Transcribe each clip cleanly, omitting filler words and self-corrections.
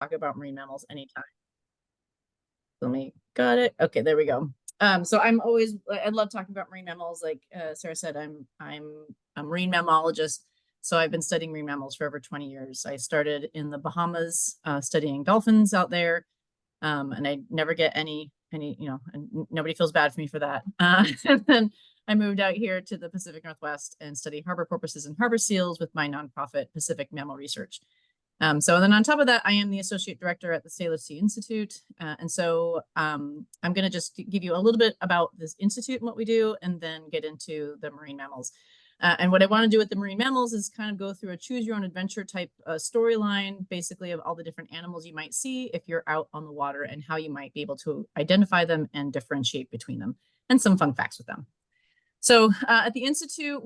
talk about marine mammals anytime. Let me got it. Okay, there we go. So I love talking about marine mammals. Like Sarah said, I'm a marine mammologist. So I've been studying marine mammals for over 20 years. I started in the Bahamas studying dolphins out there. And I never get any, and nobody feels bad for me for that. And then I moved out here to the Pacific Northwest and study harbor porpoises and harbor seals with my nonprofit Pacific Mammal Research. So then on top of that, I am the associate director at the Salish Sea Institute. And so I'm going to just give you a little bit about this institute and what we do, and then get into the marine mammals. And what I want to do with the marine mammals is kind of go through a choose your own adventure type storyline, basically of all the different animals you might see if you're out on the water and how you might be able to identify them and differentiate between them, and some fun facts with them. So at the Institute,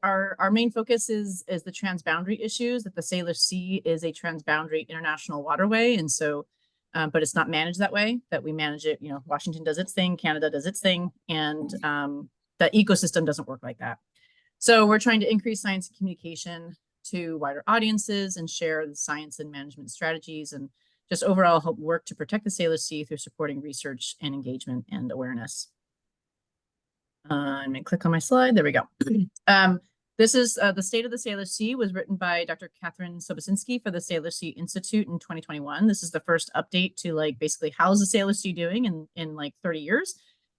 our main focus is the transboundary issues, that the Salish Sea is a transboundary international waterway. And so, but it's not managed that way, that we manage it, Washington does its thing, Canada does its thing, and the ecosystem doesn't work like that. So we're trying to increase science and communication to wider audiences and share the science and management strategies, and just overall help work to protect the Salish Sea through supporting research and engagement and awareness. I'm going to click on my slide. There we go. This is The State of the Salish Sea, was written by Dr. Catherine Sobocinski for the Salish Sea Institute in 2021. This is the first update to basically how's the Salish Sea doing in like 30 years.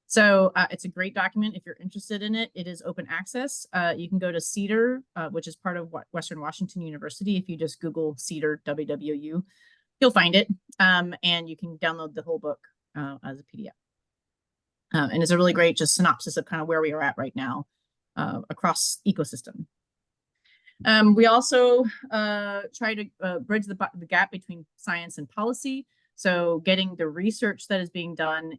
So it's a great document if you're interested in it. It is open access. You can go to CEDAR, which is part of Western Washington University. If you just Google CEDAR, WWU, you'll find it. And you can download the whole book as a PDF. And it's a really great just synopsis of kind of where we are at right now across ecosystem. We also try to bridge the gap between science and policy. So getting the research that is being done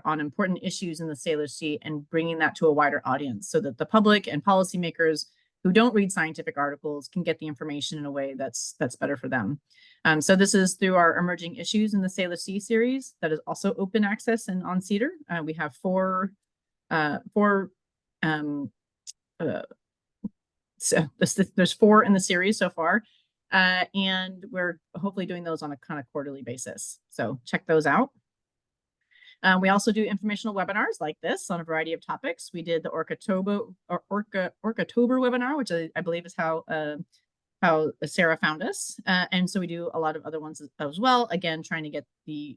on important issues in the Salish Sea and bringing that to a wider audience, so that the public and policymakers who don't read scientific articles can get the information in a way that's better for them. So this is through our Emerging Issues in the Salish Sea series that is also open access and on CEDAR. We have so there's 4 in the series so far, and we're hopefully doing those on a kind of quarterly basis. So check those out. We also do informational webinars like this on a variety of topics. We did the Orcatober webinar, which I believe is how Sarah found us. And so we do a lot of other ones as well, again, trying to get the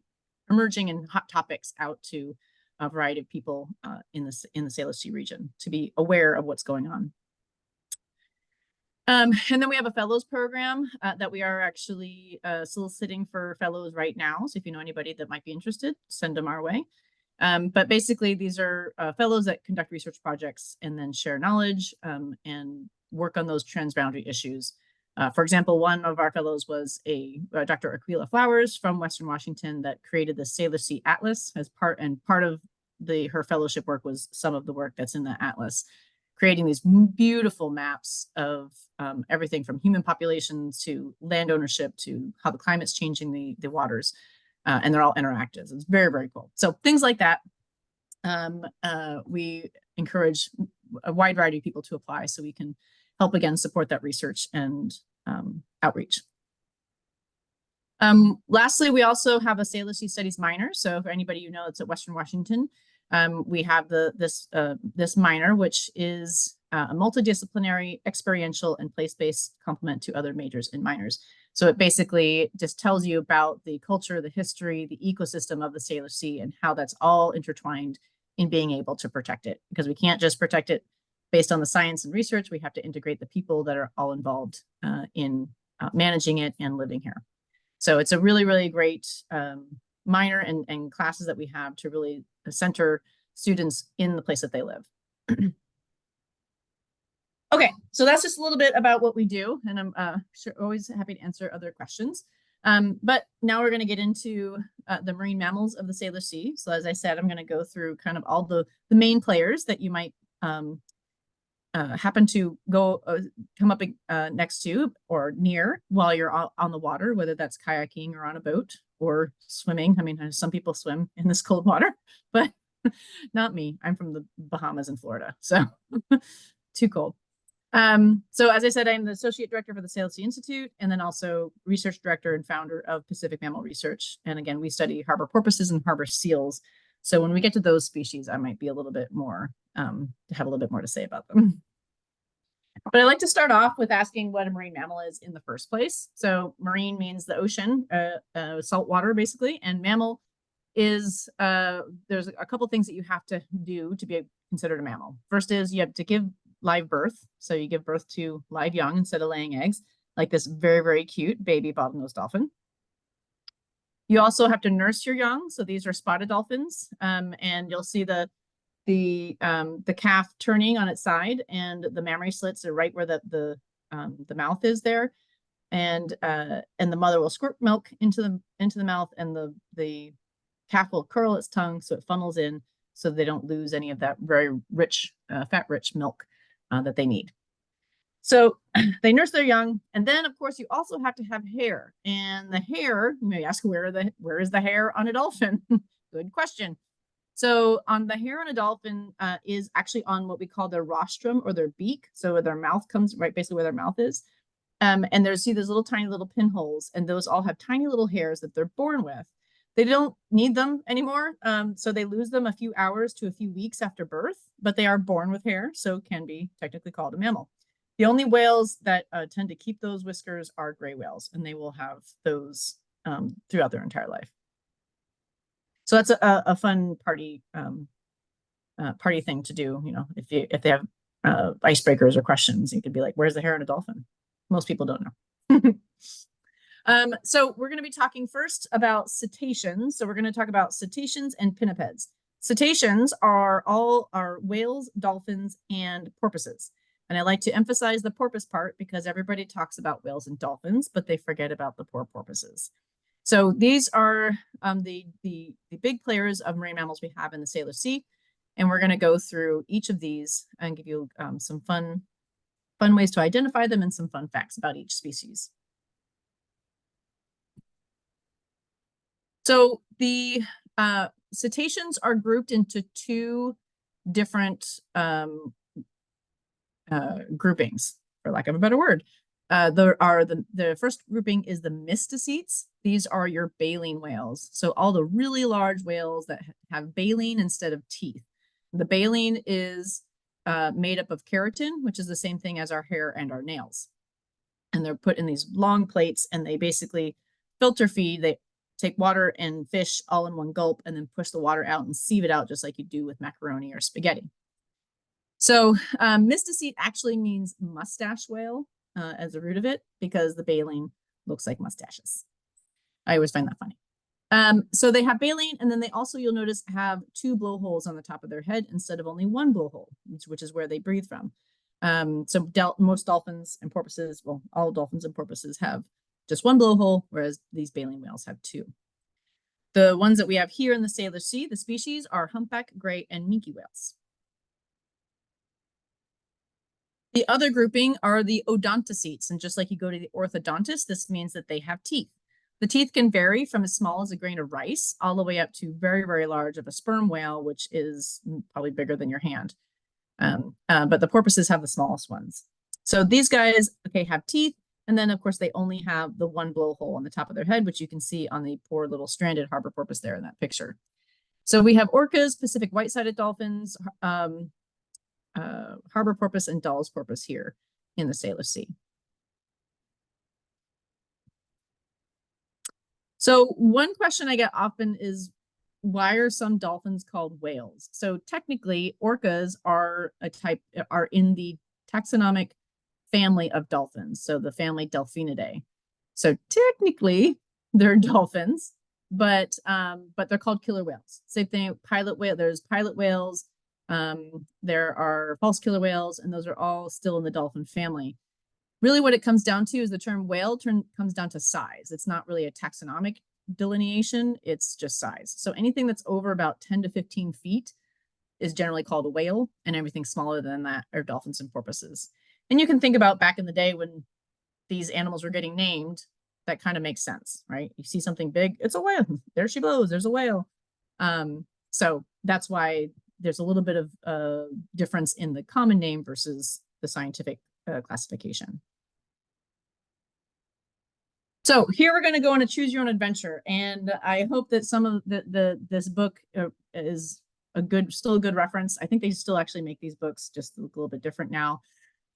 emerging and hot topics out to a variety of people in the Salish Sea region to be aware of what's going on. And then we have a fellows program that we are actually soliciting for fellows right now. So if you know anybody that might be interested, send them our way. But basically, these are fellows that conduct research projects and then share knowledge and work on those transboundary issues. For example, one of our fellows was Dr. Aquila Flowers from Western Washington that created the Salish Sea Atlas as part of her fellowship work was some of the work that's in the Atlas, creating these beautiful maps of everything from human populations to land ownership to how the climate's changing the waters, and they're all interactive. It's very, very cool. So things like that, we encourage a wide variety of people to apply so we can help, again, support that research and outreach. Lastly, we also have a Salish Sea Studies minor. So for anybody you know that's at Western Washington, we have this minor, which is a multidisciplinary, experiential, and place-based complement to other majors and minors. So it basically just tells you about the culture, the history, the ecosystem of the Salish Sea, and how that's all intertwined in being able to protect it. Because we can't just protect it based on the science and research. We have to integrate the people that are all involved in managing it and living here. So it's a really, really great minor and classes that we have to really center students in the place that they live. Okay, so that's just a little bit about what we do, and I'm always happy to answer other questions. But now we're going to get into the marine mammals of the Salish Sea. So as I said, I'm going to go through kind of all the main players that you might happen to come up next to or near while you're on the water, whether that's kayaking or on a boat or swimming. I mean, some people swim in this cold water, but not me. I'm from the Bahamas and Florida, so too cold. So as I said, I'm the Associate Director for the Salish Institute, and then also Research Director and founder of Pacific Mammal Research. And again, we study harbor porpoises and harbor seals. So when we get to those species, I might be a little bit more, have a little bit more to say about them. But I like to start off with asking what a marine mammal is in the first place. So marine means the ocean, salt water basically, and mammal is, there's a couple things that you have to do to be considered a mammal. First is you have to give live birth. So you give birth to live young instead of laying eggs, like this very, very cute baby bottlenose dolphin. You also have to nurse your young. So these are spotted dolphins. And you'll see the calf turning on its side, and the mammary slits are right where the mouth is there, and the mother will squirt milk into the mouth, and the calf will curl its tongue so it funnels in, so they don't lose any of that very rich fat-rich milk that they need. So they nurse their young, and then of course you also have to have hair, and the hair, you may ask, where is the hair on a dolphin? Good question. So on the hair on a dolphin is actually on what we call their rostrum or their beak. So where their mouth comes, right, basically where their mouth is. And see those little tiny little pinholes, and those all have tiny little hairs that they're born with. They don't need them anymore. So they lose them a few hours to a few weeks after birth, but they are born with hair, so can be technically called a mammal. The only whales that tend to keep those whiskers are gray whales, and they will have those throughout their entire life. So that's a fun party thing to do. You know, if they have icebreakers or questions, you could be like, "Where's the hair on a dolphin?" Most people don't know. So we're going to be talking first about cetaceans. So we're going to talk about cetaceans and pinnipeds. Cetaceans are whales, dolphins, and porpoises. And I like to emphasize the porpoise part because everybody talks about whales and dolphins, but they forget about the poor porpoises. So these are the big players of marine mammals we have in the Salish Sea. And we're going to go through each of these and give you some fun ways to identify them and some fun facts about each species. So the cetaceans are grouped into two different groupings, for lack of a better word. The first grouping is the mysticetes. These are your baleen whales. So all the really large whales that have baleen instead of teeth. The baleen is made up of keratin, which is the same thing as our hair and our nails. And they're put in these long plates, and they basically filter feed. They take water and fish all in one gulp and then push the water out and sieve it out just like you do with macaroni or spaghetti. So mysticete actually means mustache whale as the root of it, because the baleen looks like mustaches. I always find that funny. So they have baleen, and then they also, you'll notice, have two blowholes on the top of their head instead of only one blowhole, which is where they breathe from. So most dolphins and porpoises, well, all dolphins and porpoises have just one blowhole, whereas these baleen whales have two. The ones that we have here in the Salish Sea, the species, are humpback, gray, and minke whales. The other grouping are the odontocetes, and just like you go to the orthodontist, this means that they have teeth. The teeth can vary from as small as a grain of rice all the way up to very, very large of a sperm whale, which is probably bigger than your hand. But the porpoises have the smallest ones. So these guys, okay, have teeth. And then, of course, they only have the one blowhole on the top of their head, which you can see on the poor little stranded harbor porpoise there in that picture. So we have orcas, Pacific white-sided dolphins, harbor porpoise, and Dall's porpoise here in the Salish Sea. So one question I get often is, why are some dolphins called whales? So technically, orcas are in the taxonomic family of dolphins, so the family Delphinidae. So technically, they're dolphins, but they're called killer whales. Same thing, pilot whale. There's pilot whales. There are false killer whales, and those are all still in the dolphin family. Really, what it comes down to is the term whale comes down to size. It's not really a taxonomic delineation, it's just size. So anything that's over about 10 to 15 feet is generally called a whale, and everything smaller than that are dolphins and porpoises. And you can think about back in the day when these animals were getting named, that kind of makes sense, right? You see something big, it's a whale. There she blows, there's a whale. So that's why there's a little bit of difference in the common name versus the scientific classification. So here we're going to go on a choose your own adventure, and I hope that some of this book is still a good reference. I think they still actually make these books, just a little bit different now.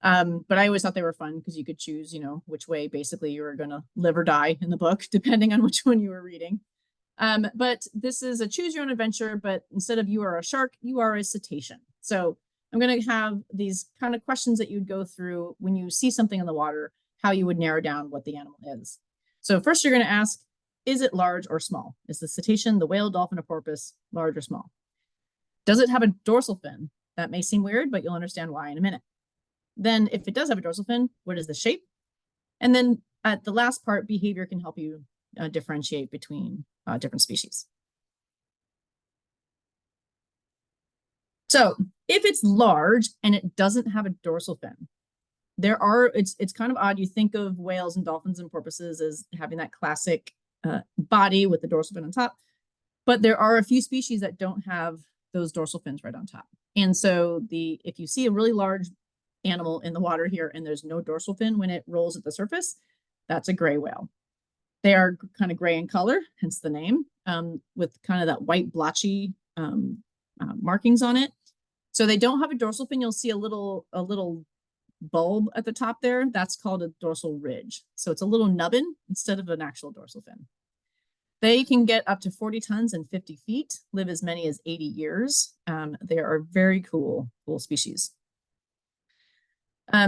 But I always thought they were fun because you could choose, which way basically you were going to live or die in the book, depending on which one you were reading. But this is a choose your own adventure, but instead of you are a shark, you are a cetacean. So I'm going to have these kind of questions that you'd go through when you see something in the water, how you would narrow down what the animal is. So first you're going to ask, is it large or small? Is the cetacean, the whale, dolphin, or porpoise large or small? Does it have a dorsal fin? That may seem weird, but you'll understand why in a minute. Then if it does have a dorsal fin, what is the shape? And then at the last part, behavior can help you differentiate between different species. So if it's large and it doesn't have a dorsal fin, it's kind of odd. You think of whales and dolphins and porpoises as having that classic body with the dorsal fin on top, but there are a few species that don't have those dorsal fins right on top. And so if you see a really large animal in the water here and there's no dorsal fin when it rolls at the surface, that's a gray whale. They are kind of gray in color, hence the name, with kind of that white blotchy markings on it. So they don't have a dorsal fin. You'll see a little bulb at the top there. That's called a dorsal ridge. So it's a little nubbin instead of an actual dorsal fin. They can get up to 40 tons and 50 feet, live as many as 80 years. They are very cool species.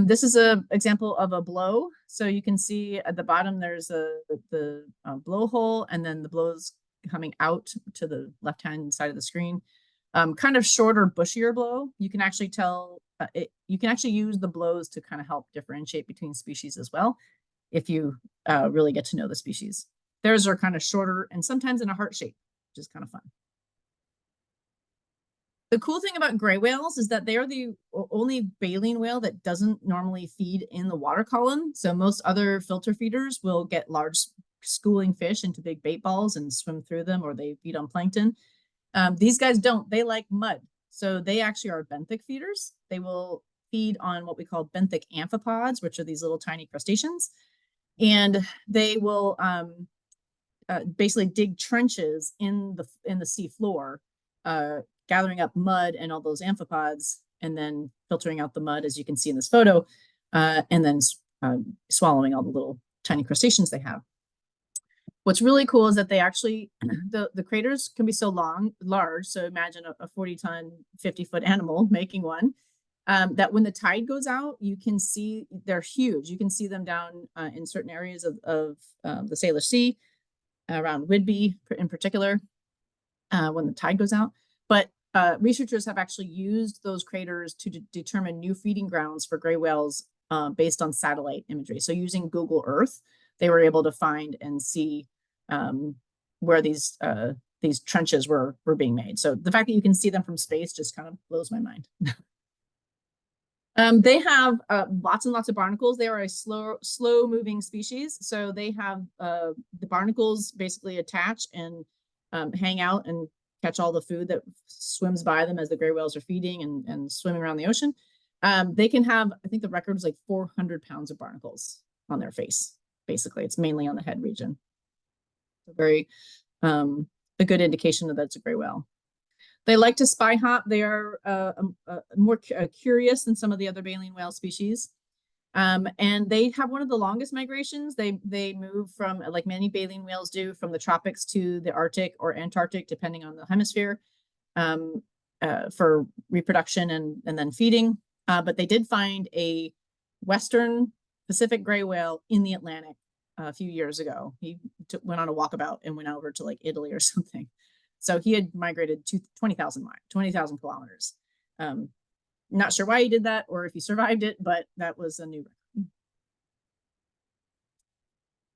This is an example of a blow. So you can see at the bottom, there's the blowhole, and then the blows coming out to the left-hand side of the screen. Kind of shorter, bushier blow. You can actually tell, you can actually use the blows to kind of help differentiate between species as well, if you really get to know the species. Theirs are kind of shorter and sometimes in a heart shape, which is kind of fun. The cool thing about gray whales is that they are the only baleen whale that doesn't normally feed in the water column. So most other filter feeders will get large schooling fish into big bait balls and swim through them, or they feed on plankton. These guys don't. They like mud. So they actually are benthic feeders. They will feed on what we call benthic amphipods, which are these little tiny crustaceans. And they will basically dig trenches in the sea floor, gathering up mud and all those amphipods, and then filtering out the mud, as you can see in this photo, and then swallowing all the little tiny crustaceans they have. What's really cool is that they actually, the craters can be so large. So imagine a 40-ton, 50-foot animal making one, that when the tide goes out, you can see they're huge. You can see them down in certain areas of the Salish Sea, around Whidbey in particular, when the tide goes out. But researchers have actually used those craters to determine new feeding grounds for gray whales based on satellite imagery. So using Google Earth, they were able to find and see where these trenches were being made. So the fact that you can see them from space just kind of blows my mind. They have lots and lots of barnacles. They are a slow moving species. So they have the barnacles basically attach and hang out and catch all the food that swims by them as the gray whales are feeding and swimming around the ocean. They can have, I think the record was like 400 pounds of barnacles on their face. Basically, it's mainly on the head region. So very a good indication that that's a gray whale. They like to spy hop. They are more curious than some of the other baleen whale species. And they have one of the longest migrations. They move from, like many baleen whales do, from the tropics to the Arctic or Antarctic, depending on the hemisphere, for reproduction and then feeding. But they did find a Western Pacific gray whale in the Atlantic a few years ago. He went on a walkabout and went over to like Italy or something. So he had migrated to 20,000 kilometers. Not sure why he did that or if he survived it, but that was a new record.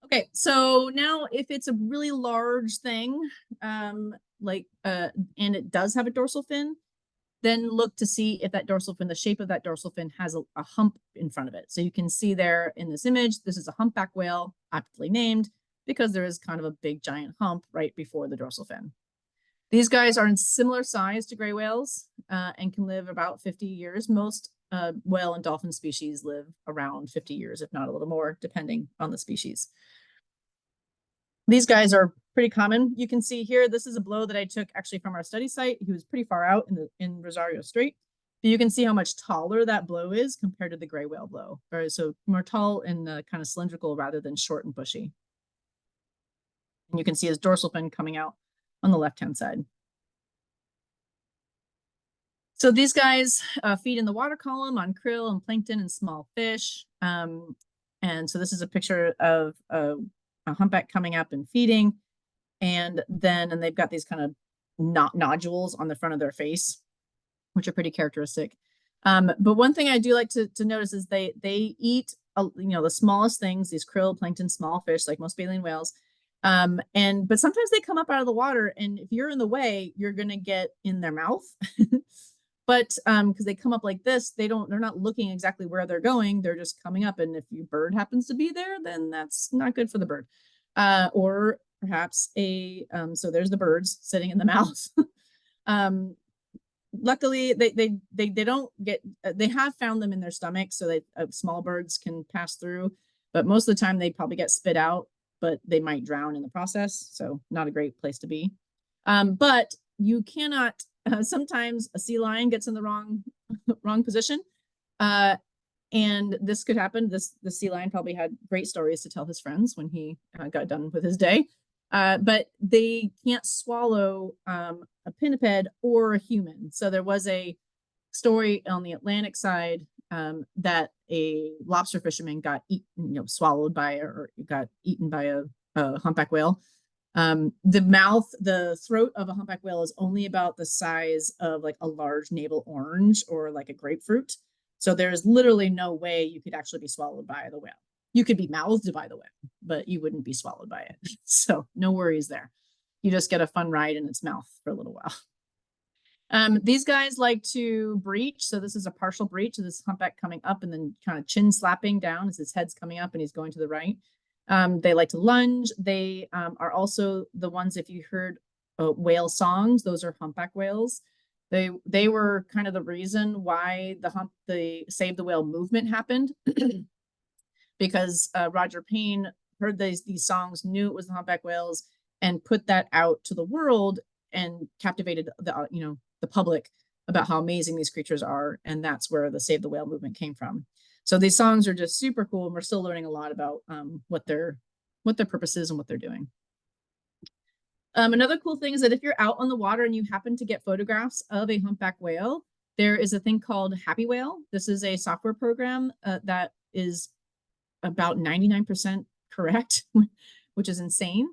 Okay, so now if it's a really large thing, and it does have a dorsal fin, then look to see if that dorsal fin, the shape of that dorsal fin has a hump in front of it. So you can see there in this image, this is a humpback whale, aptly named, because there is kind of a big giant hump right before the dorsal fin. These guys are in similar size to gray whales and can live about 50 years. Most whale and dolphin species live around 50 years, if not a little more, depending on the species. These guys are pretty common. You can see here, this is a blow that I took actually from our study site. He was pretty far out in Rosario Strait. But you can see how much taller that blow is compared to the gray whale blow. So more tall and kind of cylindrical rather than short and bushy. And you can see his dorsal fin coming out on the left-hand side. So these guys feed in the water column on krill and plankton and small fish. And so this is a picture of a humpback coming up and feeding. And they've got these kind of nodules on the front of their face, which are pretty characteristic. But one thing I do like to notice is they eat, the smallest things, these krill, plankton, small fish, like most baleen whales. But sometimes they come up out of the water, and if you're in the way, you're going to get in their mouth. But because they come up like this, they're not looking exactly where they're going. They're just coming up. And if your bird happens to be there, then that's not good for the bird. Or perhaps so there's the birds sitting in the mouth. Luckily, they don't get, they have found them in their stomach, so small birds can pass through, but most of the time they probably get spit out, but they might drown in the process. So not a great place to be. But you cannot, sometimes a sea lion gets in the wrong position. And this could happen. The sea lion probably had great stories to tell his friends when he got done with his day. But they can't swallow a pinniped or a human. So there was a story on the Atlantic side that a lobster fisherman got swallowed by or got eaten by a humpback whale. The throat of a humpback whale is only about the size of like a large navel orange or like a grapefruit. So there's literally no way you could actually be swallowed by the whale. You could be mouthed by the whale, but you wouldn't be swallowed by it. So no worries there. You just get a fun ride in its mouth for a little while. These guys like to breach. So this is a partial breach. So this humpback coming up and then kind of chin slapping down as his head's coming up and he's going to the right. They like to lunge. They are also the ones, if you heard whale songs, those are humpback whales. They were kind of the reason why the Save the Whale movement happened. Because Roger Payne heard these songs, knew it was the humpback whales, and put that out to the world and captivated the public about how amazing these creatures are. And that's where the Save the Whale movement came from. So these songs are just super cool, and we're still learning a lot about what their purpose is and what they're doing. Another cool thing is that if you're out on the water and you happen to get photographs of a humpback whale, there is a thing called Happy Whale. This is a software program that is about 99% correct, which is insane,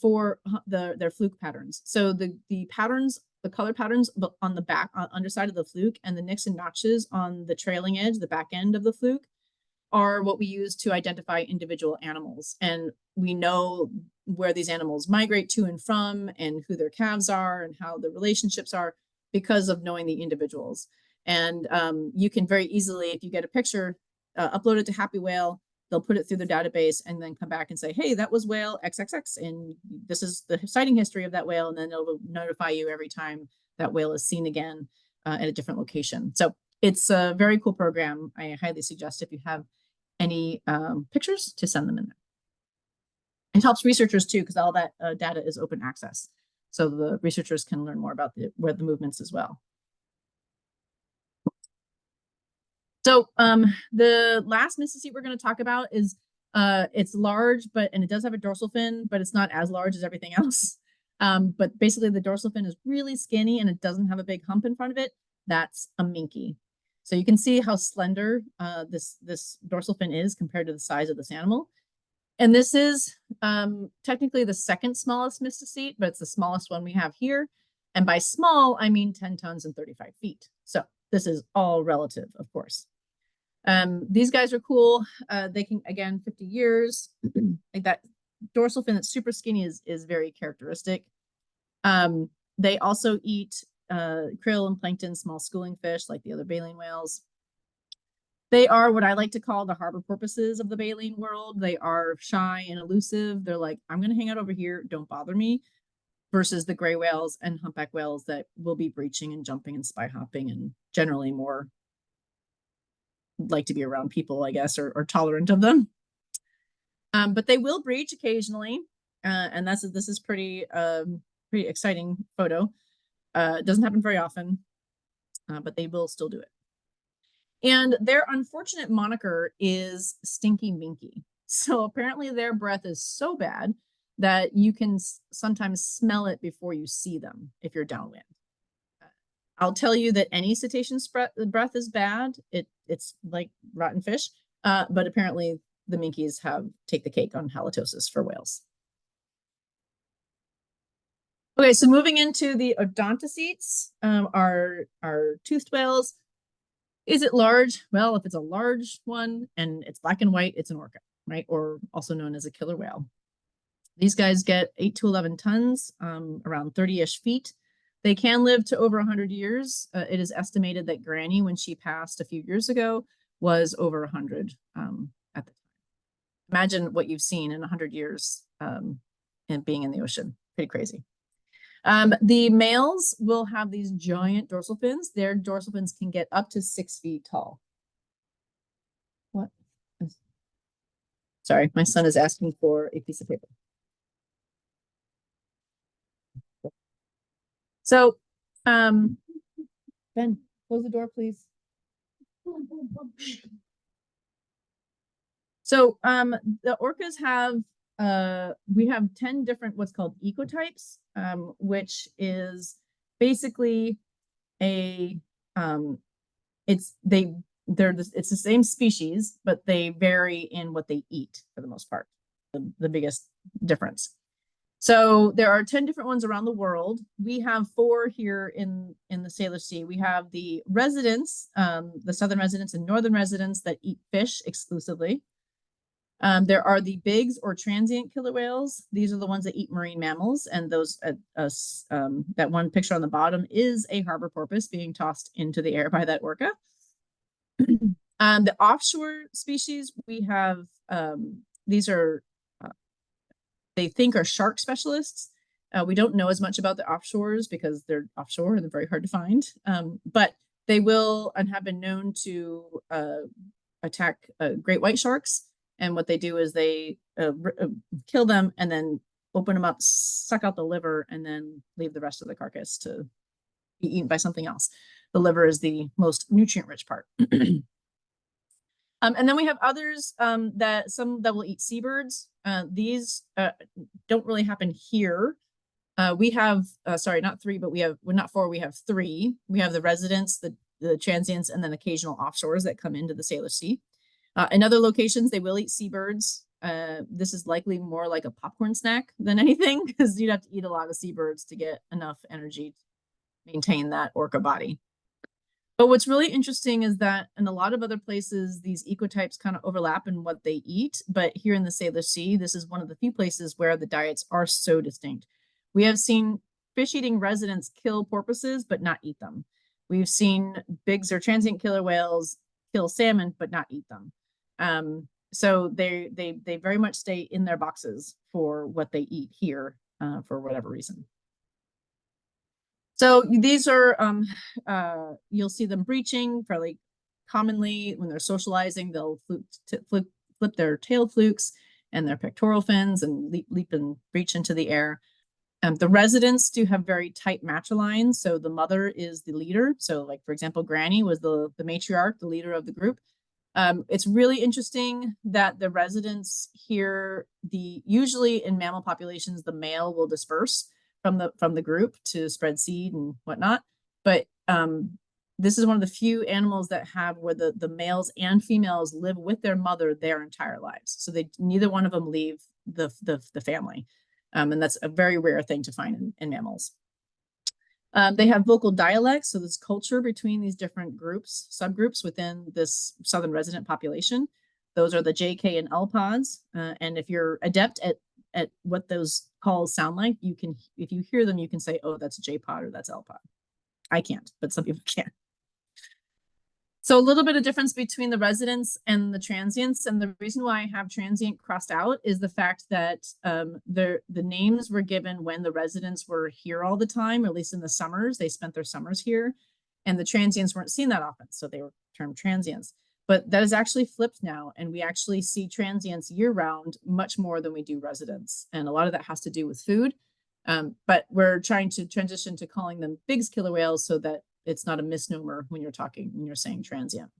for their fluke patterns. So the patterns, the color patterns on the back, underside of the fluke, and the nicks and notches on the trailing edge, the back end of the fluke, are what we use to identify individual animals. And we know where these animals migrate to and from, and who their calves are, and how the relationships are, because of knowing the individuals. And you can very easily, if you get a picture, upload it to Happy Whale. They'll put it through the database and then come back and say, hey, that was whale XXX, and this is the sighting history of that whale. And then it'll notify you every time that whale is seen again at a different location. So it's a very cool program. I highly suggest, if you have any pictures, to send them in there. It helps researchers too, because all that data is open access. So the researchers can learn more about where the movements as well. So the last mysticeite we're going to talk about is it's large, and it does have a dorsal fin, but it's not as large as everything else. But basically the dorsal fin is really skinny and it doesn't have a big hump in front of it. That's a minke. So you can see how slender this dorsal fin is compared to the size of this animal. And this is technically the second smallest mysticeite, but it's the smallest one we have here. And by small, I mean 10 tons and 35 feet. So this is all relative, of course. These guys are cool. They can, again, 50 years. Like that dorsal fin that's super skinny is very characteristic. They also eat krill and plankton, small schooling fish like the other baleen whales. They are what I like to call the harbor porpoises of the baleen world. They are shy and elusive. They're like, I'm going to hang out over here, don't bother me, versus the gray whales and humpback whales that will be breaching and jumping and spy hopping and generally more like to be around people, I guess, or tolerant of them. But they will breach occasionally, and this is pretty exciting photo. It doesn't happen very often, but they will still do it. And their unfortunate moniker is Stinky Minky. So apparently their breath is so bad that you can sometimes smell it before you see them if you're downwind. I'll tell you that any cetacean's breath is bad. It's like rotten fish, but apparently the minkies take the cake on halitosis for whales. Okay, so moving into the odontocetes, our toothed whales. Is it large? Well, if it's a large one and it's black and white, it's an orca, right? Or also known as a killer whale. These guys get 8 to 11 tons, around 30-ish feet. They can live to over 100 years. It is estimated that Granny, when she passed a few years ago, was over 100 at the time. Imagine what you've seen in 100 years and being in the ocean. Pretty crazy. The males will have these giant dorsal fins. Their dorsal fins can get up to 6 feet tall. What? Sorry, my son is asking for a piece of paper. So, Ben, close the door, please. So, the orcas have, we have 10 different what's called ecotypes, which is basically it's the same species, but they vary in what they eat for the most part. The biggest difference. So there are 10 different ones around the world. We have 4 here in the Salish Sea. We have the residents, the southern residents and northern residents that eat fish exclusively. There are the bigs or transient killer whales. These are the ones that eat marine mammals, and those that one picture on the bottom is a harbor porpoise being tossed into the air by that orca. The offshore species we have, these are they think are shark specialists. We don't know as much about the offshores because they're offshore and they're very hard to find. But they will and have been known to attack great white sharks. And what they do is they kill them and then open them up, suck out the liver, and then leave the rest of the carcass to be eaten by something else. The liver is the most nutrient-rich part. And then we have others that will eat seabirds. These don't really happen here. We have, sorry, not 3, but we have, well, not 4, we have 3. We have the residents, the transients, and then occasional offshores that come into the Salish Sea. In other locations, they will eat seabirds. This is likely more like a popcorn snack than anything because you'd have to eat a lot of seabirds to get enough energy to maintain that orca body. But what's really interesting is that in a lot of other places, these ecotypes kind of overlap in what they eat. But here in the Salish Sea, this is one of the few places where the diets are so distinct. We have seen fish-eating residents kill porpoises, but not eat them. We've seen bigs or transient killer whales kill salmon, but not eat them. So they very much stay in their boxes for what they eat here for whatever reason. So these are, you'll see them breaching fairly commonly when they're socializing. They'll flip their tail flukes and their pectoral fins and leap and breach into the air. The residents do have very tight matrilines. So the mother is the leader. So like, for example, Granny was the matriarch, the leader of the group. It's really interesting that the residents here, usually in mammal populations, the male will disperse from the group to spread seed and whatnot. But this is one of the few animals that have where the males and females live with their mother their entire lives. So neither one of them leave the family. And that's a very rare thing to find in mammals. They have vocal dialects, so there's culture between these different subgroups within this southern resident population. Those are the JK and L pods. And if you're adept at what those calls sound like, if you hear them, you can say, oh, that's a J pod or that's L pod. I can't, but some people can. So a little bit of difference between the residents and the transients. And the reason why I have transient crossed out is the fact that the names were given when the residents were here all the time, or at least in the summers. They spent their summers here, and the transients weren't seen that often. So they were termed transients. But that is actually flipped now, and we actually see transients year round much more than we do residents. And a lot of that has to do with food. But we're trying to transition to calling them Biggs killer whales so that it's not a misnomer when you're saying transient.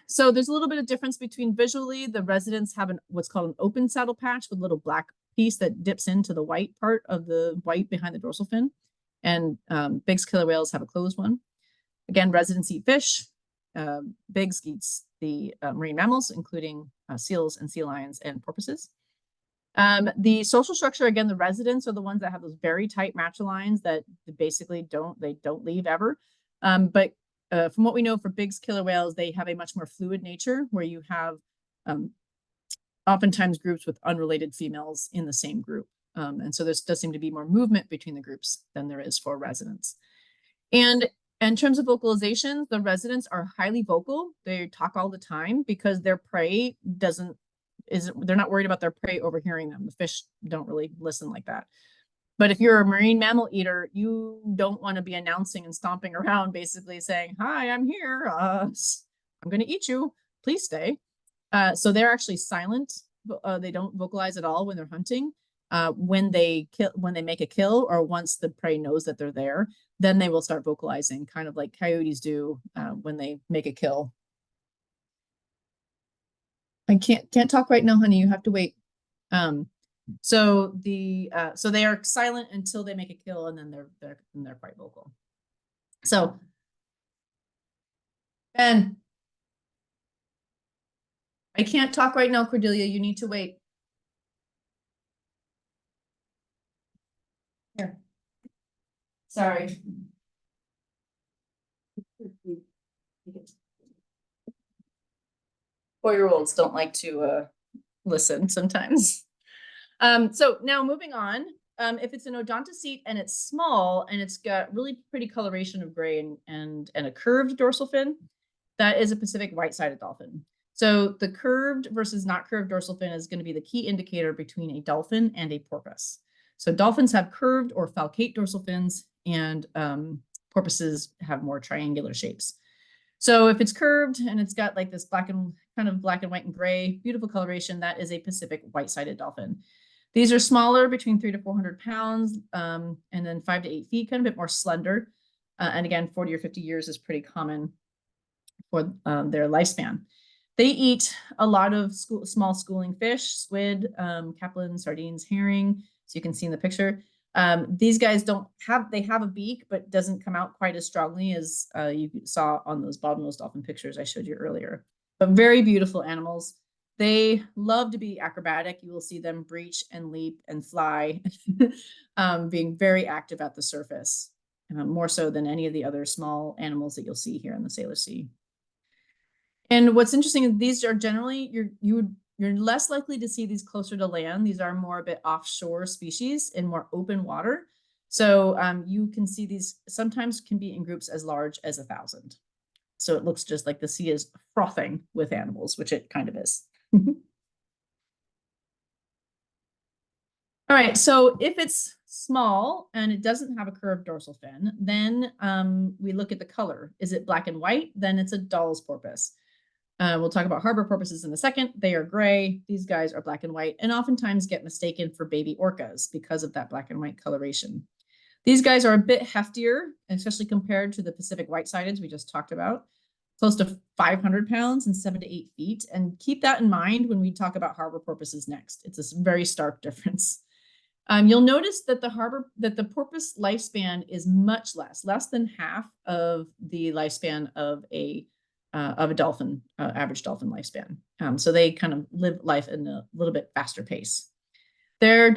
So there's a little bit of difference between visually. The residents have what's called an open saddle patch with a little black piece that dips into the white part of the white behind the dorsal fin. And Biggs killer whales have a closed one. Again, residents eat fish. Biggs eats the marine mammals, including seals and sea lions and porpoises. The social structure, again, the residents are the ones that have those very tight matrilines that basically don't leave ever. But from what we know for Biggs killer whales, they have a much more fluid nature where you have oftentimes groups with unrelated females in the same group. And so there does seem to be more movement between the groups than there is for residents. And in terms of vocalization, the residents are highly vocal. They talk all the time because their prey they're not worried about their prey overhearing them. The fish don't really listen like that. But if you're a marine mammal eater, you don't want to be announcing and stomping around, basically saying, "Hi, I'm here. I'm going to eat you. Please stay." So they're actually silent. They don't vocalize at all when they're hunting. When they make a kill, or once the prey knows that they're there, then they will start vocalizing, kind of like coyotes do when they make a kill. I can't talk right now, honey. You have to wait. So they are silent until they make a kill, and then they're quite vocal. So Ben, I can't talk right now, Cordelia. You need to wait. Here. Sorry. 4-year-olds don't like to listen sometimes. So now moving on, if it's an odontocete and it's small and it's got really pretty coloration of gray and a curved dorsal fin, that is a Pacific white-sided dolphin. So the curved versus not curved dorsal fin is going to be the key indicator between a dolphin and a porpoise. So dolphins have curved or falcate dorsal fins, and porpoises have more triangular shapes. So if it's curved and it's got like this black and white and gray, beautiful coloration, that is a Pacific white-sided dolphin. These are smaller, between 300 to 400 pounds, and then 5 to 8 feet, kind of a bit more slender. And again, 40 or 50 years is pretty common for their lifespan. They eat a lot of small schooling fish, squid, capelin, sardines, herring. So you can see in the picture. These guys they have a beak, but doesn't come out quite as strongly as you saw on those bottlenose dolphin pictures I showed you earlier. But very beautiful animals. They love to be acrobatic. You will see them breach and leap and fly, being very active at the surface, more so than any of the other small animals that you'll see here in the Salish Sea. And what's interesting is these are generally, you're less likely to see these closer to land. These are more a bit offshore species in more open water. So you can see these sometimes can be in groups as large as 1,000. So it looks just like the sea is frothing with animals, which it kind of is. All right, so if it's small and it doesn't have a curved dorsal fin, then we look at the color. Is it black and white? Then it's a Dall's porpoise. We'll talk about harbor porpoises in a second. They are gray. These guys are black and white, and oftentimes get mistaken for baby orcas because of that black and white coloration. These guys are a bit heftier, especially compared to the Pacific white-sideds we just talked about, close to 500 pounds and 7 to 8 feet. And keep that in mind when we talk about harbor porpoises next. It's a very stark difference. You'll notice that the porpoise lifespan is much less than half of the lifespan of a dolphin, average dolphin lifespan. So they kind of live life in a little bit faster pace. Their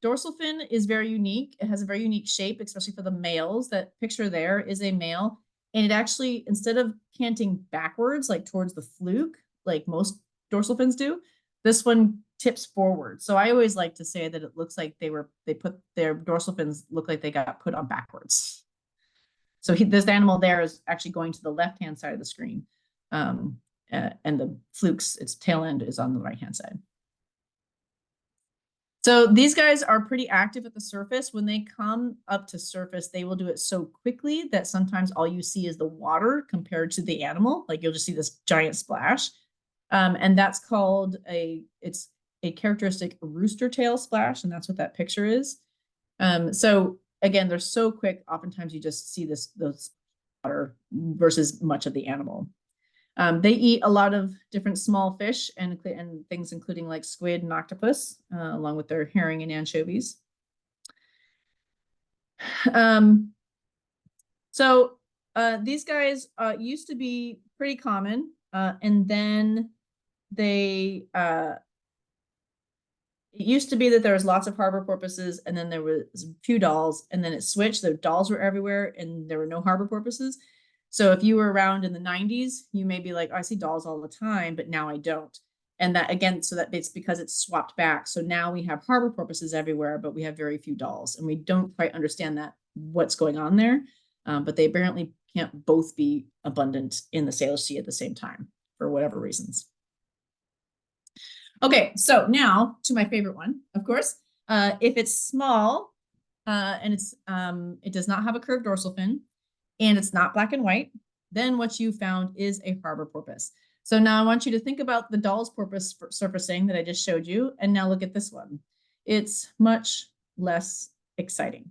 dorsal fin is very unique. It has a very unique shape, especially for the males. That picture there is a male, and it actually, instead of canting backwards, like towards the fluke, like most dorsal fins do, this one tips forward. So I always like to say that it looks like they put their dorsal fins look like they got put on backwards. So this animal there is actually going to the left-hand side of the screen. And the fluke's, its tail end is on the right-hand side. So these guys are pretty active at the surface. When they come up to surface, they will do it so quickly that sometimes all you see is the water compared to the animal. Like you'll just see this giant splash. And that's called it's a characteristic rooster tail splash. And that's what that picture is. So again, they're so quick. Oftentimes you just see those water versus much of the animal. They eat a lot of different small fish and things including like squid and octopus, along with their herring and anchovies. So these guys used to be pretty common, and then they it used to be that there was lots of harbor porpoises, and then there was a few dolls, and then it switched. The dolls were everywhere, and there were no harbor porpoises. So if you were around in the 90s, you may be like, oh, I see dolls all the time, but now I don't. And that again, so that it's because it's swapped back. So now we have harbor porpoises everywhere, but we have very few dolls, and we don't quite understand that what's going on there. But they apparently can't both be abundant in the Salish Sea at the same time for whatever reasons. Okay, so now to my favorite one, of course. If it's small and it does not have a curved dorsal fin and it's not black and white, then what you found is a harbor porpoise. So now I want you to think about the doll's porpoise surfacing that I just showed you, and now look at this one. It's much less exciting.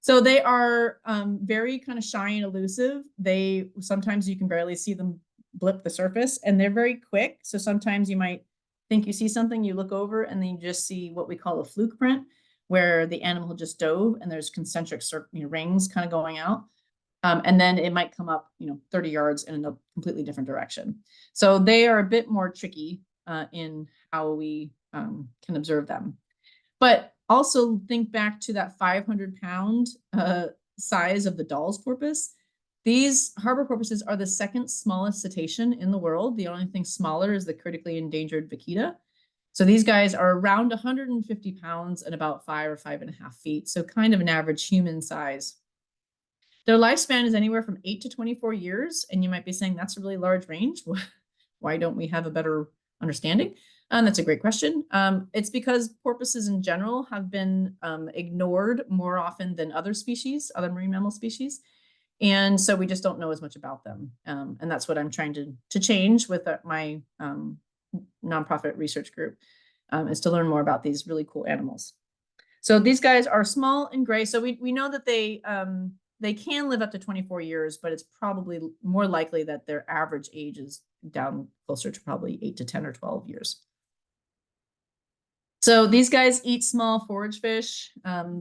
So they are very kind of shy and elusive. Sometimes you can barely see them blip the surface, and they're very quick. So sometimes you might think you see something, you look over, and then you just see what we call a fluke print, where the animal just dove and there's concentric rings kind of going out. And then it might come up, 30 yards in a completely different direction. So they are a bit more tricky in how we can observe them. But also think back to that 500-pound size of the doll's porpoise. These harbor porpoises are the second smallest cetacean in the world. The only thing smaller is the critically endangered vaquita. So these guys are around 150 pounds and about 5 or 5.5 feet. So kind of an average human size. Their lifespan is anywhere from 8 to 24 years. And you might be saying that's a really large range. Why don't we have a better understanding? That's a great question. It's because porpoises in general have been ignored more often than other species, other marine mammal species. And so we just don't know as much about them. And that's what I'm trying to change with my nonprofit research group, is to learn more about these really cool animals. So these guys are small and gray. So we know that they can live up to 24 years, but it's probably more likely that their average age is down closer to probably 8 to 10 or 12 years. So these guys eat small forage fish,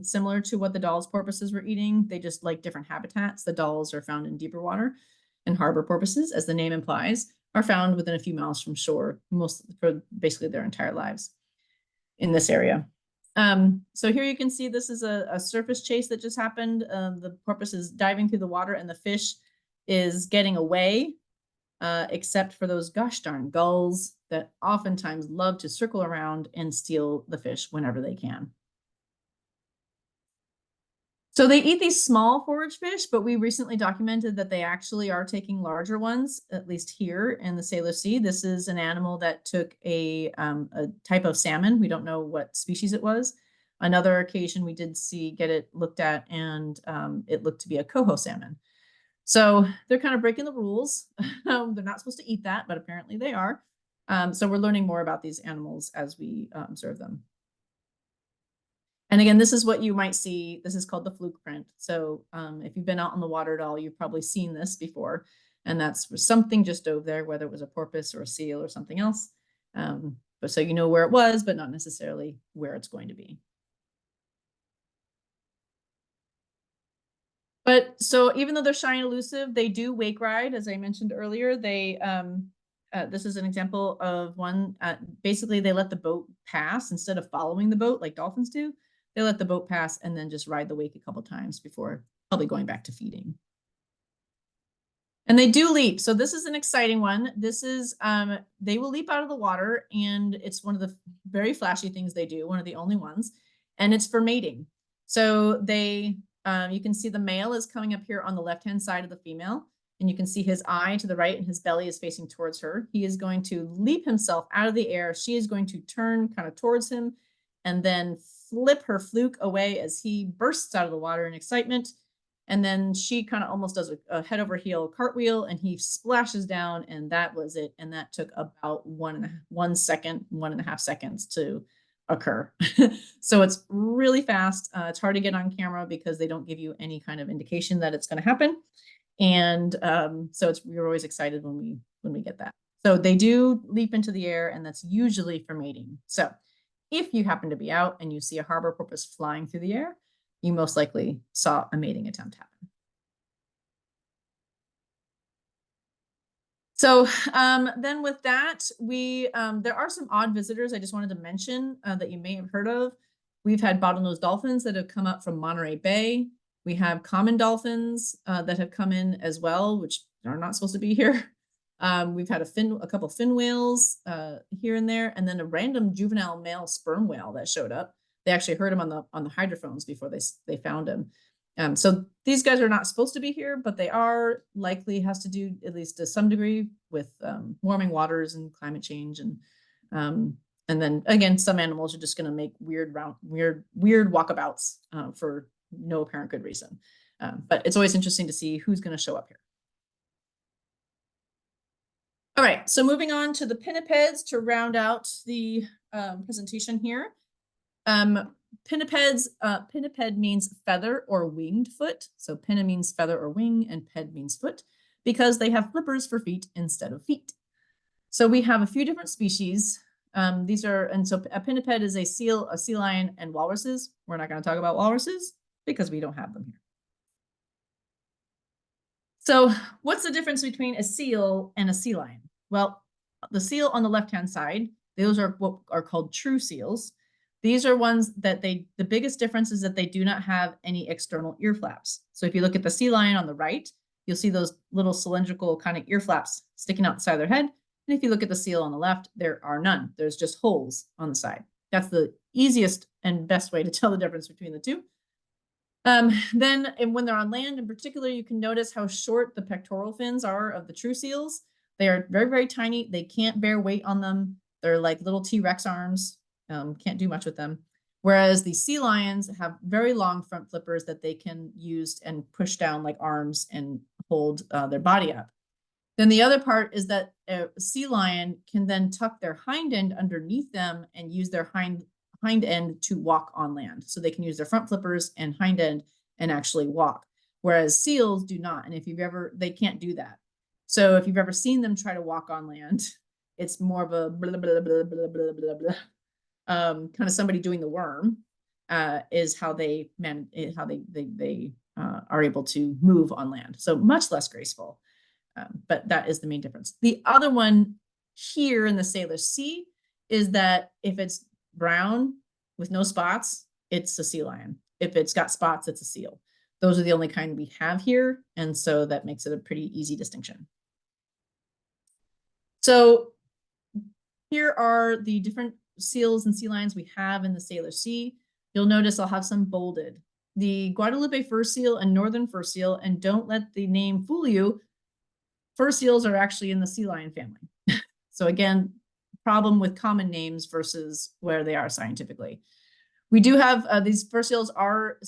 similar to what the doll's porpoises were eating. They just like different habitats. The dolls are found in deeper water, and harbor porpoises, as the name implies, are found within a few miles from shore, for basically their entire lives in this area. So here you can see this is a surface chase that just happened. The porpoise is diving through the water, and the fish is getting away, except for those gosh darn gulls that oftentimes love to circle around and steal the fish whenever they can. So they eat these small forage fish, but we recently documented that they actually are taking larger ones, at least here in the Salish Sea. This is an animal that took a type of salmon. We don't know what species it was. Another occasion we did get it looked at, and it looked to be a coho salmon. So they're kind of breaking the rules. They're not supposed to eat that, but apparently they are. So we're learning more about these animals as we observe them. And again, this is what you might see. This is called the fluke print. So if you've been out on the water at all, you've probably seen this before. And that's something just dove there, whether it was a porpoise or a seal or something else. But so you know where it was, but not necessarily where it's going to be. But so even though they're shy and elusive, they do wake ride, as I mentioned earlier. This is an example of one. Basically, they let the boat pass instead of following the boat like dolphins do. They let the boat pass and then just ride the wake a couple times before probably going back to feeding. And they do leap. So this is an exciting one. This is, they will leap out of the water, and it's one of the very flashy things they do, one of the only ones, and it's for mating. So you can see the male is coming up here on the left-hand side of the female, and you can see his eye to the right, and his belly is facing towards her. He is going to leap himself out of the air. She is going to turn kind of towards him, and then flip her fluke away as he bursts out of the water in excitement. And then she kind of almost does a head over heel cartwheel, and he splashes down, and that was it. And that took about 1.5 seconds to occur. So it's really fast. It's hard to get on camera because they don't give you any kind of indication that it's going to happen. And so we're always excited when we get that. So they do leap into the air, and that's usually for mating. So if you happen to be out and you see a harbor porpoise flying through the air, you most likely saw a mating attempt happen. So then with that, there are some odd visitors I just wanted to mention that you may have heard of. We've had bottlenose dolphins that have come up from Monterey Bay. We have common dolphins that have come in as well, which are not supposed to be here. We've had a couple fin whales here and there, and then a random juvenile male sperm whale that showed up. They actually heard him on the hydrophones before they found him. So these guys are not supposed to be here, but they are. Likely has to do, at least to some degree, with warming waters and climate change. And then again, some animals are just going to make weird walkabouts for no apparent good reason. But it's always interesting to see who's going to show up here. All right, so moving on to the pinnipeds to round out the presentation here. Pinnipeds, pinniped means feather or winged foot. So pinna means feather or wing, and ped means foot, because they have flippers for feet instead of feet. So we have a few different species. So a pinniped is a seal, a sea lion, and walruses. We're not going to talk about walruses because we don't have them here. So what's the difference between a seal and a sea lion? Well, the seal on the left-hand side, those are what are called true seals. These are ones that the biggest difference is that they do not have any external ear flaps. So if you look at the sea lion on the right, you'll see those little cylindrical kind of ear flaps sticking out the side of their head. And if you look at the seal on the left, there are none. There's just holes on the side. That's the easiest and best way to tell the difference between the two. Then, and when they're on land in particular, you can notice how short the pectoral fins are of the true seals. They are very, very tiny. They can't bear weight on them. They're like little T-Rex arms. Can't do much with them. Whereas the sea lions have very long front flippers that they can use and push down like arms and hold their body up. Then the other part is that a sea lion can then tuck their hind end underneath them and use their hind end to walk on land. So they can use their front flippers and hind end and actually walk. Whereas seals do not. And they can't do that. So if you've ever seen them try to walk on land, it's more of a blah, blah, blah, blah, blah, blah, blah. Kind of somebody doing the worm is how they are able to move on land. So much less graceful. But that is the main difference. The other one here in the Salish Sea is that if it's brown with no spots, it's a sea lion. If it's got spots, it's a seal. Those are the only kind we have here. And so that makes it a pretty easy distinction. So here are the different seals and sea lions we have in the Salish Sea. You'll notice I'll have some bolded. The Guadalupe fur seal and northern fur seal, and don't let the name fool you, fur seals are actually in the sea lion family. So again, problem with common names versus where they are scientifically. We do have these fur seals are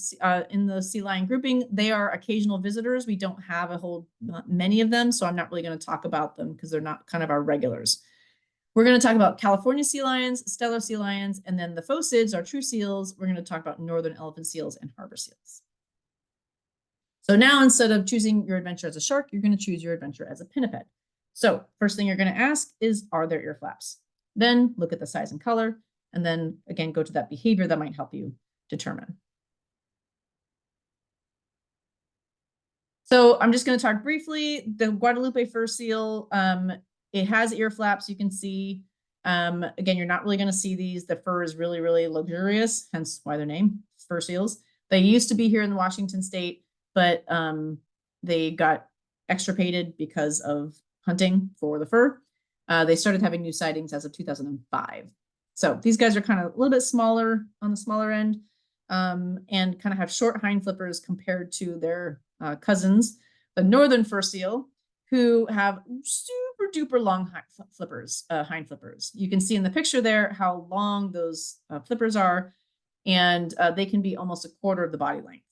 in the sea lion grouping. They are occasional visitors. We don't have many of them, so I'm not really going to talk about them because they're not kind of our regulars. We're going to talk about California sea lions, Steller sea lions, and then the phocids are true seals. We're going to talk about northern elephant seals and harbor seals. So now instead of choosing your adventure as a shark, you're going to choose your adventure as a pinniped. So first thing you're going to ask is, are there ear flaps? Then look at the size and color, and then again, go to that behavior that might help you determine. So I'm just going to talk briefly. The Guadalupe fur seal, it has ear flaps, you can see. Again, you're not really going to see these. The fur is really, really luxurious, hence why their name, fur seals. They used to be here in Washington State, but they got extirpated because of hunting for the fur. They started having new sightings as of 2005. So these guys are kind of a little bit smaller on the smaller end, and kind of have short hind flippers compared to their cousins, the northern fur seal, who have super, duper long hind flippers. You can see in the picture there how long those flippers are, and they can be almost a quarter of the body length.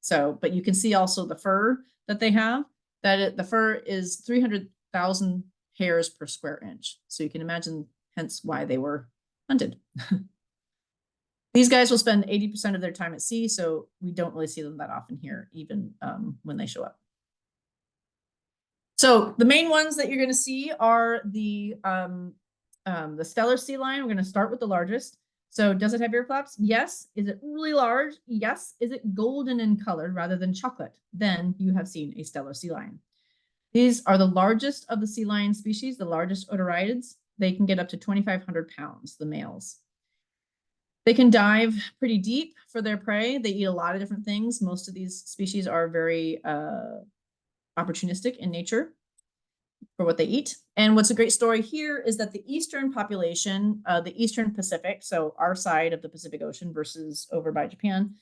So, but you can see also the fur that they have, the fur is 300,000 hairs per square inch. So you can imagine hence why they were hunted. These guys will spend 80% of their time at sea, so we don't really see them that often here, even when they show up. So the main ones that you're going to see are the stellar sea lion. We're going to start with the largest. So does it have ear flaps? Yes. Is it really large? Yes. Is it golden in color rather than chocolate? Then you have seen a stellar sea lion. These are the largest of the sea lion species, the largest otariids. They can get up to 2,500 pounds, the males. They can dive pretty deep for their prey. They eat a lot of different things. Most of these species are very opportunistic in nature for what they eat. And what's a great story here is that the eastern population, the Eastern Pacific, so our side of the Pacific Ocean versus over by Japan,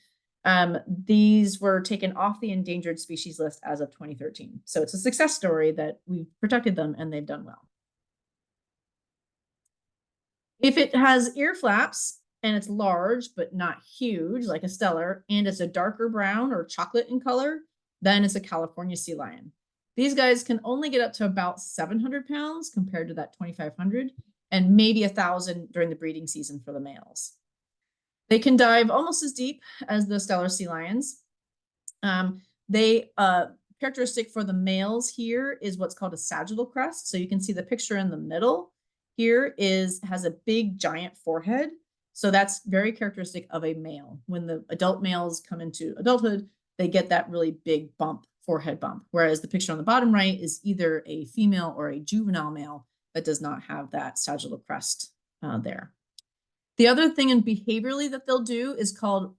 these were taken off the endangered species list as of 2013. So it's a success story that we've protected them and they've done well. If it has ear flaps and it's large but not huge like a stellar, and it's a darker brown or chocolate in color, then it's a California sea lion. These guys can only get up to about 700 pounds compared to that 2,500, and maybe 1,000 during the breeding season for the males. They can dive almost as deep as the stellar sea lions. Characteristic for the males here is what's called a sagittal crest. So you can see the picture in the middle here has a big giant forehead. So that's very characteristic of a male. When the adult males come into adulthood, they get that really big forehead bump. Whereas the picture on the bottom right is either a female or a juvenile male that does not have that sagittal crest there. The other thing in behaviorally that they'll do is called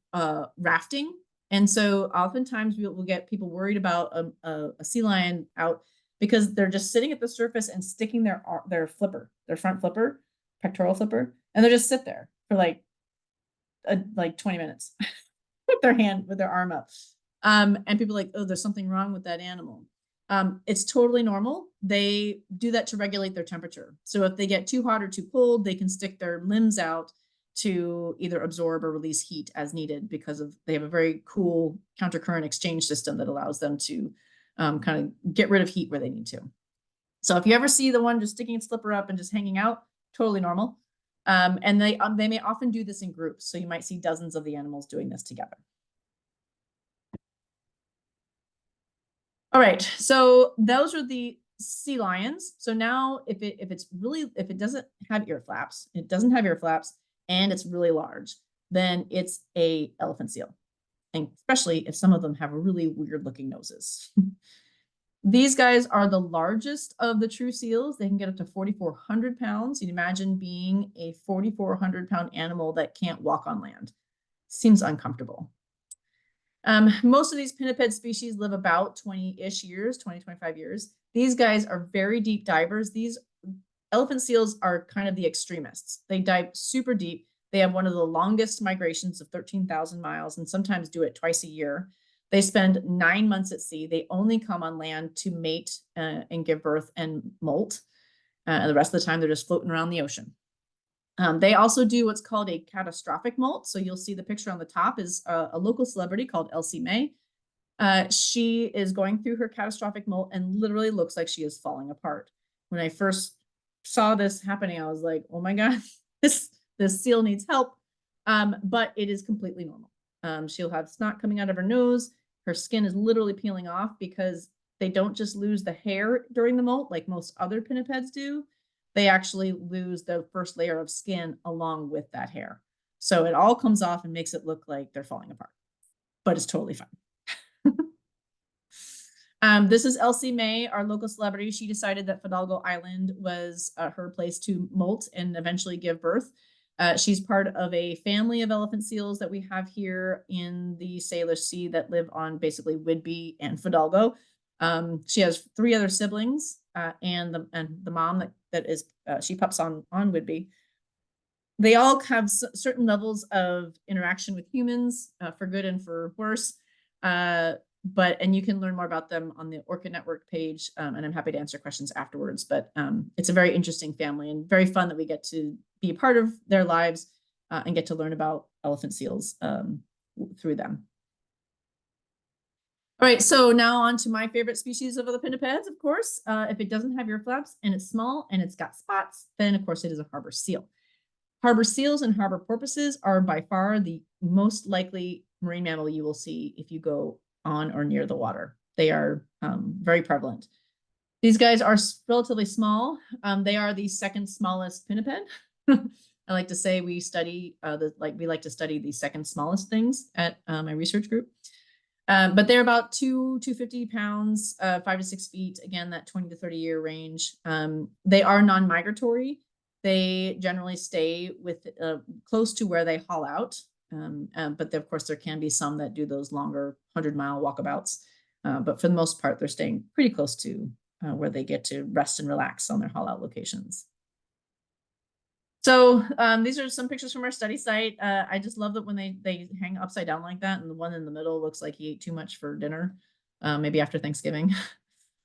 rafting. And so oftentimes we'll get people worried about a sea lion out because they're just sitting at the surface and sticking their front flipper, pectoral flipper, and they just sit there for like 20 minutes with their arm up. And people are like, oh, there's something wrong with that animal. It's totally normal. They do that to regulate their temperature. So if they get too hot or too cold, they can stick their limbs out to either absorb or release heat as needed because they have a very cool countercurrent exchange system that allows them to kind of get rid of heat where they need to. So if you ever see the one just sticking its flipper up and just hanging out, totally normal. And they may often do this in groups. So you might see dozens of the animals doing this together. All right, so those are the sea lions. So now if it doesn't have ear flaps, and it's really large, then it's a elephant seal. And especially if some of them have really weird looking noses. These guys are the largest of the true seals. They can get up to 4,400 pounds. You'd imagine being a 4,400 pound animal that can't walk on land. Seems uncomfortable. Most of these pinniped species live about 20-ish years, 20, 25 years. These guys are very deep divers. These elephant seals are kind of the extremists. They dive super deep. They have one of the longest migrations of 13,000 miles and sometimes do it twice a year. They spend 9 months at sea. They only come on land to mate and give birth and molt. The rest of the time, they're just floating around the ocean. They also do what's called a catastrophic molt. So you'll see the picture on the top is a local celebrity called Elsie Mae. She is going through her catastrophic molt and literally looks like she is falling apart. When I first saw this happening, I was like, oh my God, this seal needs help. But it is completely normal. She'll have snot coming out of her nose. Her skin is literally peeling off because they don't just lose the hair during the molt like most other pinnipeds do. They actually lose the first layer of skin along with that hair. So it all comes off and makes it look like they're falling apart, but it's totally fine. This is Elsie Mae, our local celebrity. She decided that Fidalgo Island was her place to molt and eventually give birth. She's part of a family of elephant seals that we have here in the Salish Sea that live on basically Whidbey and Fidalgo. She has 3 other siblings and the mom that is she pups on Whidbey. They all have certain levels of interaction with humans for good and for worse. and you can learn more about them on the Orchid Network page, and I'm happy to answer questions afterwards. But it's a very interesting family and very fun that we get to be a part of their lives and get to learn about elephant seals through them. All right, so now on to my favorite species of the pinnipeds, of course. If it doesn't have ear flaps and it's small and it's got spots, then of course it is a harbor seal. Harbor seals and harbor porpoises are by far the most likely marine mammal you will see if you go on or near the water. They are very prevalent. These guys are relatively small. They are the second smallest pinniped. I like to say we study we like to study the second smallest things at my research group. But they're about 250 pounds, 5 to 6 feet. Again, that 20 to 30 year range. They are non-migratory. They generally stay with close to where they haul out. But of course, there can be some that do those longer 100-mile walkabouts. But for the most part, they're staying pretty close to where they get to rest and relax on their haul out locations. So these are some pictures from our study site. I just love that when they hang upside down like that, and the one in the middle looks like he ate too much for dinner, maybe after Thanksgiving,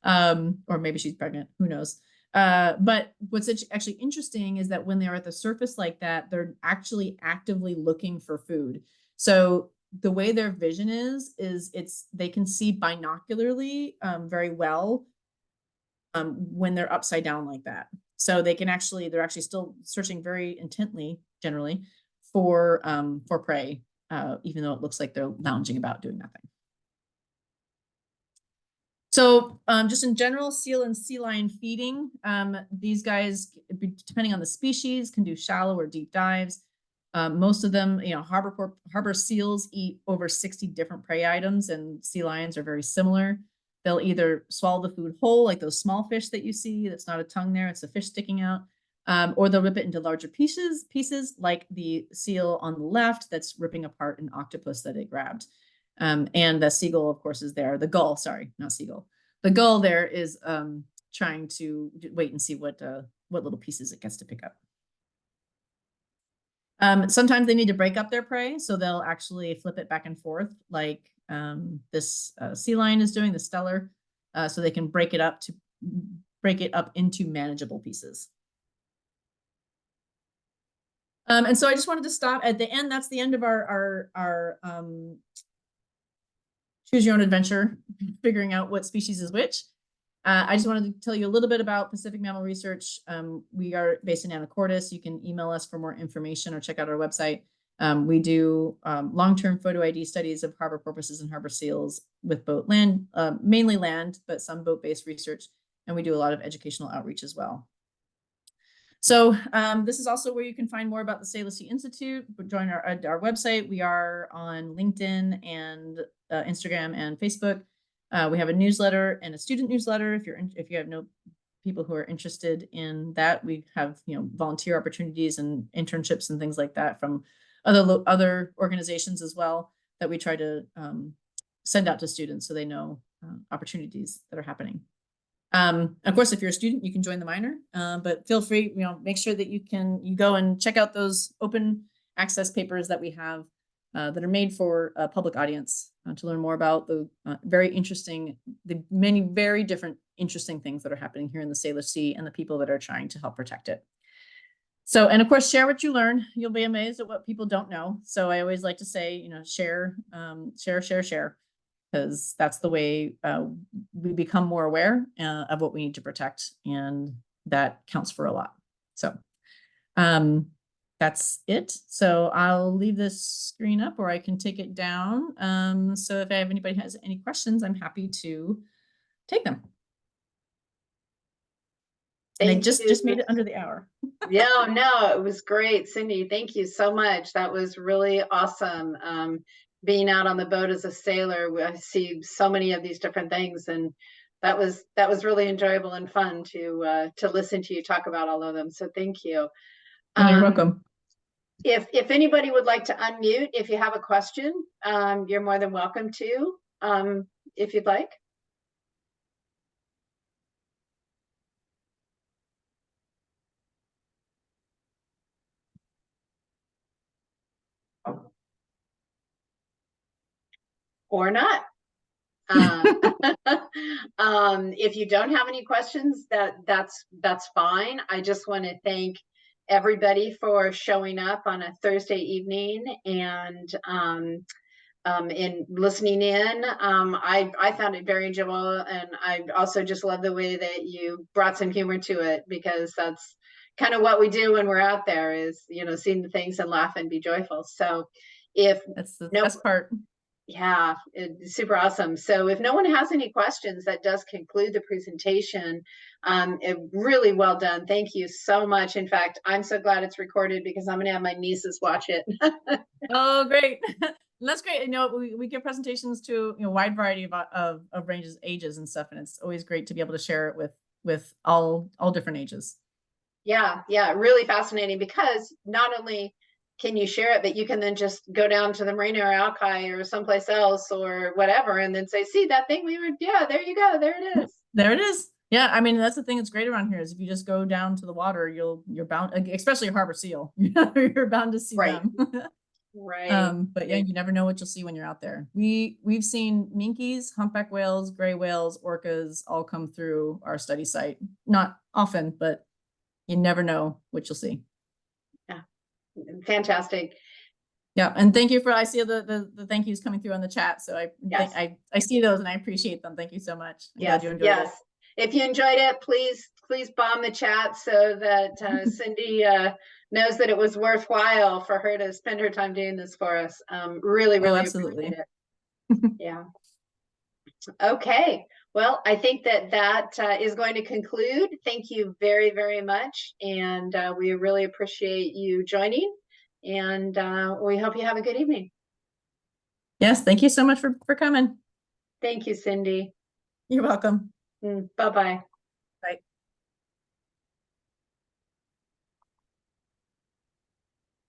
or maybe she's pregnant, who knows. But what's actually interesting is that when they're at the surface like that, they're actually actively looking for food. So the way their vision is they can see binocularly very well when they're upside down like that. So they're actually still searching very intently, generally, for prey, even though it looks like they're lounging about doing nothing. So just in general, seal and sea lion feeding, these guys, depending on the species, can do shallow or deep dives. Most of them, harbor seals eat over 60 different prey items, and sea lions are very similar. They'll either swallow the food whole, like those small fish that you see. That's not a tongue there, it's a fish sticking out. Or they'll rip it into larger pieces, like the seal on the left that's ripping apart an octopus that it grabbed. And the seagull, of course, is there. The gull, sorry, not seagull. The gull there is trying to wait and see what little pieces it gets to pick up. Sometimes they need to break up their prey, so they'll actually flip it back and forth, like this sea lion is doing, the stellar, so they can break it up into manageable pieces. And so I just wanted to stop at the end. That's the end of our choose your own adventure, figuring out what species is which. I just wanted to tell you a little bit about Pacific Mammal Research. We are based in Anacortes. You can email us for more information or check out our website. We do long-term photo ID studies of harbor porpoises and harbor seals with boat land, mainly land, but some boat-based research. And we do a lot of educational outreach as well. So this is also where you can find more about the Salish Sea Institute. Join our website. We are on LinkedIn and Instagram and Facebook. We have a newsletter and a student newsletter. If you have no people who are interested in that, we have volunteer opportunities and internships and things like that from other organizations as well that we try to send out to students so they know opportunities that are happening. Of course, if you're a student, you can join the minor, but feel free, make sure that you go and check out those open access papers that we have that are made for a public audience to learn more about the many very different interesting things that are happening here in the Salish Sea and the people that are trying to help protect it. So, and of course, share what you learn. You'll be amazed at what people don't know. So I always like to say, share, because that's the way we become more aware of what we need to protect, and that counts for a lot. So that's it. So I'll leave this screen up, or I can take it down. So if anybody has any questions, I'm happy to take them. And I just made it under the hour. Yeah, no, it was great, Cindy. Thank you so much. That was really awesome. Being out on the boat as a sailor, I see so many of these different things, and that was really enjoyable and fun to listen to you talk about all of them. So thank you. You're welcome. If anybody would like to unmute, if you have a question, you're more than welcome to, if you'd like. Or not. If you don't have any questions, that's fine. I just want to thank everybody for showing up on a Thursday evening and in listening in. I found it very enjoyable, and I also just love the way that you brought some humor to it, because that's kind of what we do when we're out there, is, you know, seeing the things and laugh and be joyful. So if That's the no, best part. yeah, it's super awesome. So if no one has any questions, that does conclude the presentation. Really well done. Thank you so much. In fact, I'm so glad it's recorded, because I'm going to have my nieces watch it. Oh, great. That's great. You know, we give presentations to, you know, wide variety of ranges, ages and stuff. And it's always great to be able to share it with all different ages. Yeah, yeah, really fascinating, because not only can you share it, but you can then just go down to the marina or Alki or someplace else or whatever, and then say, see that thing we were, yeah, there you go, there it is. There it is. Yeah, I mean, that's the thing that's great around here, is if you just go down to the water, you're bound, especially a harbor seal, you're bound to see Right. them. Right. But yeah, you never know what you'll see when you're out there. We've seen minkies, humpback whales, gray whales, orcas all come through our study site. Not often, but you never know what you'll see. Yeah, fantastic. Yeah, and thank you for, I see the thank yous coming through on the chat. So Yes. I see those and I appreciate them. Thank you so much. I'm Yes, glad you enjoyed yes. If you enjoyed it, please bomb the chat, so that Cindy knows that it was worthwhile for her to spend her time doing this for us. Really, Oh, really absolutely. appreciate it. Yeah. Okay. Well, I think that is going to conclude. Thank you very, very much. And we really appreciate you joining. And we hope you have a good evening. Yes, thank you so much for coming. Thank you, Cindy. You're welcome. Bye-bye.